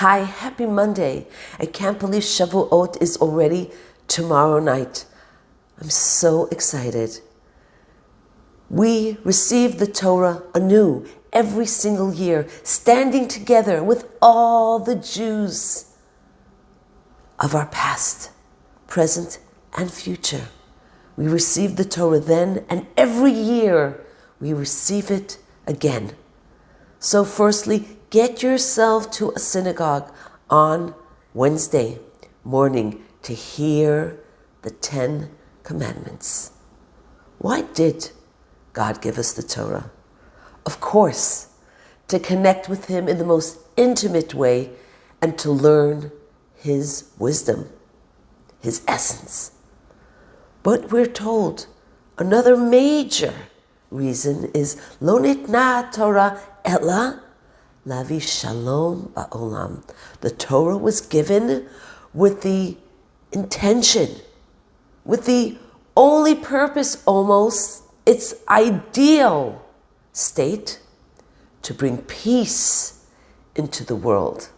Hi, happy Monday. I can't believe Shavuot is already tomorrow night. I'm so excited. We receive the Torah anew every single year, standing together with all the Jews of our past, present, and future. We receive the Torah then, and every year we receive it again. So firstly, get yourself to a synagogue on Wednesday morning to hear the 10 Commandments. Why did God give us the Torah? Of course, to connect with Him in the most intimate way and to learn His wisdom, His essence. But we're told another major reason is Lo nitna Torah ela lavi shalom ba'olam. The Torah was given with the intention, with the only purpose almost, its ideal state, to bring peace into the world.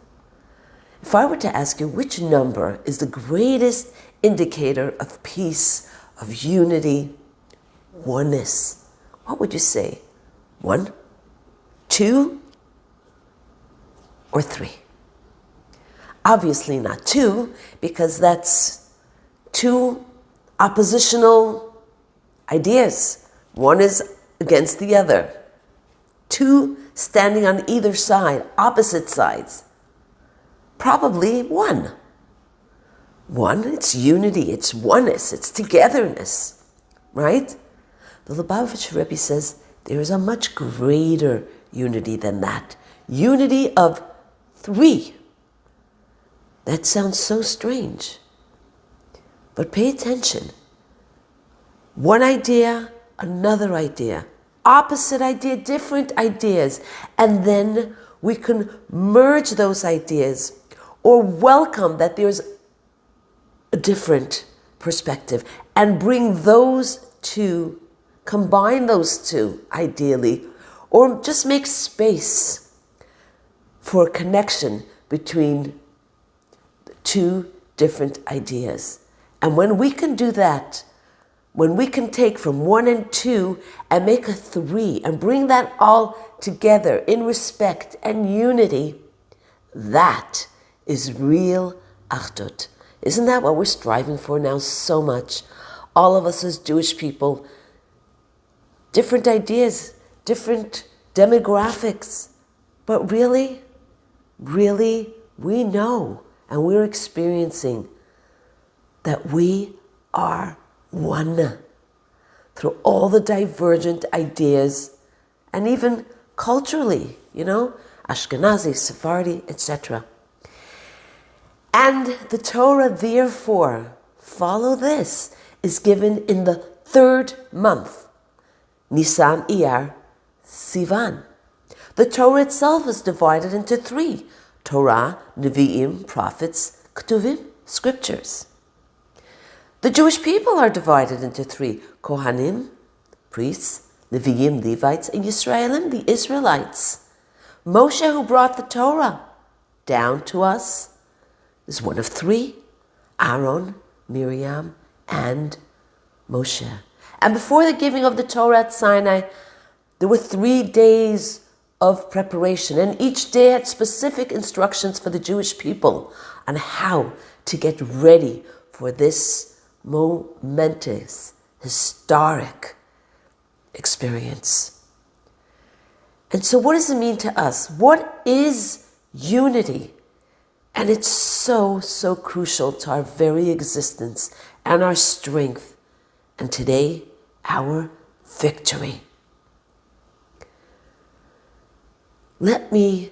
If I were to ask you which number is the greatest indicator of peace, of unity, oneness, what would you say? 1, 2, or 3? Obviously not 2, because that's 2 oppositional ideas. One is against the other. 2 standing on either side, opposite sides. Probably 1. 1, it's unity, it's oneness, it's togetherness, right? The Lubavitcher Rebbe says there is a much greater unity than that. Unity of 3. That sounds so strange. But pay attention. One idea, another idea, opposite idea, different ideas, and then we can merge those ideas or welcome that there's a different perspective and bring those two, combine those two ideally, or just make space for a connection between two different ideas. And when we can do that, when we can take from 1 and 2 and make a 3 and bring that all together in respect and unity, that is real achdut. Isn't that what we're striving for now so much? All of us as Jewish people, different ideas, different demographics, but really, we know and we're experiencing that we are one through all the divergent ideas and even culturally, Ashkenazi, Sephardi, etc. And the Torah, therefore, follow this, is given in the 3rd month, Nisan, Iyar, Sivan. The Torah itself is divided into 3, Torah, Nevi'im, prophets, Ketuvim, scriptures. The Jewish people are divided into 3, Kohanim, priests, Leviim, Levites, and Yisraelim, the Israelites. Moshe, who brought the Torah down to us, is one of 3, Aaron, Miriam, and Moshe. And before the giving of the Torah at Sinai, there were 3 days of preparation, and each day had specific instructions for the Jewish people on how to get ready for this momentous, historic experience. And so what does it mean to us? What is unity? And it's so, so crucial to our very existence and our strength, and today, our victory. Let me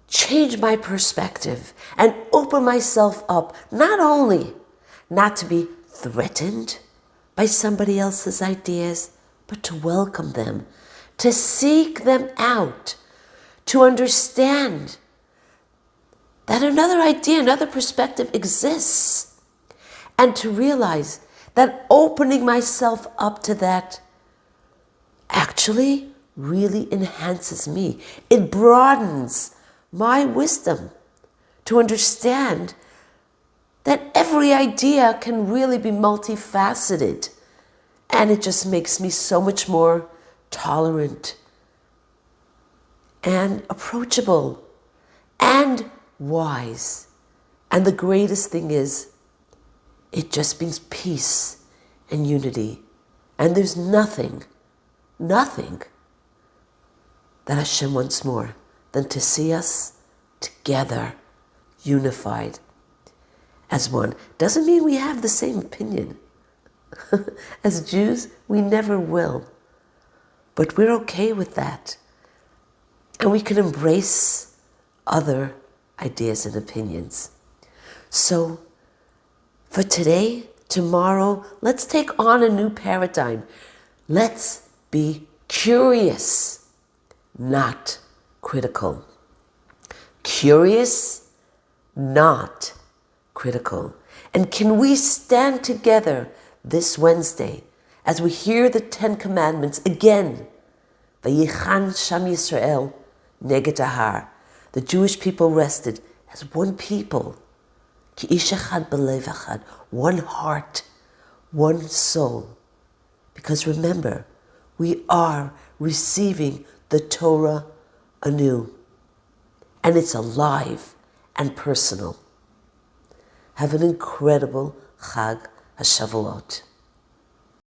change my perspective and open myself up, not only not to be threatened by somebody else's ideas, but to welcome them, to seek them out, to understand that another idea, another perspective exists, and to realize that opening myself up to that actually really enhances me. It broadens my wisdom to understand that every idea can really be multifaceted. And it just makes me so much more tolerant and approachable and wise. And the greatest thing is, it just brings peace and unity. And there's nothing that Hashem wants more than to see us together, unified as one. Doesn't mean we have the same opinion. As Jews, we never will. But we're okay with that. And we can embrace other ideas and opinions. So, for today, tomorrow, let's take on a new paradigm. Let's be curious, not critical. Curious, not critical. And can we stand together this Wednesday as we hear the 10 Commandments again? Vayichan Sham Yisrael neged ahar. The Jewish people rested as one people. Ki ish echad belev echad. One heart, one soul. Because remember, we are receiving the Torah anew. And it's alive and personal. Have an incredible Chag HaShavuot.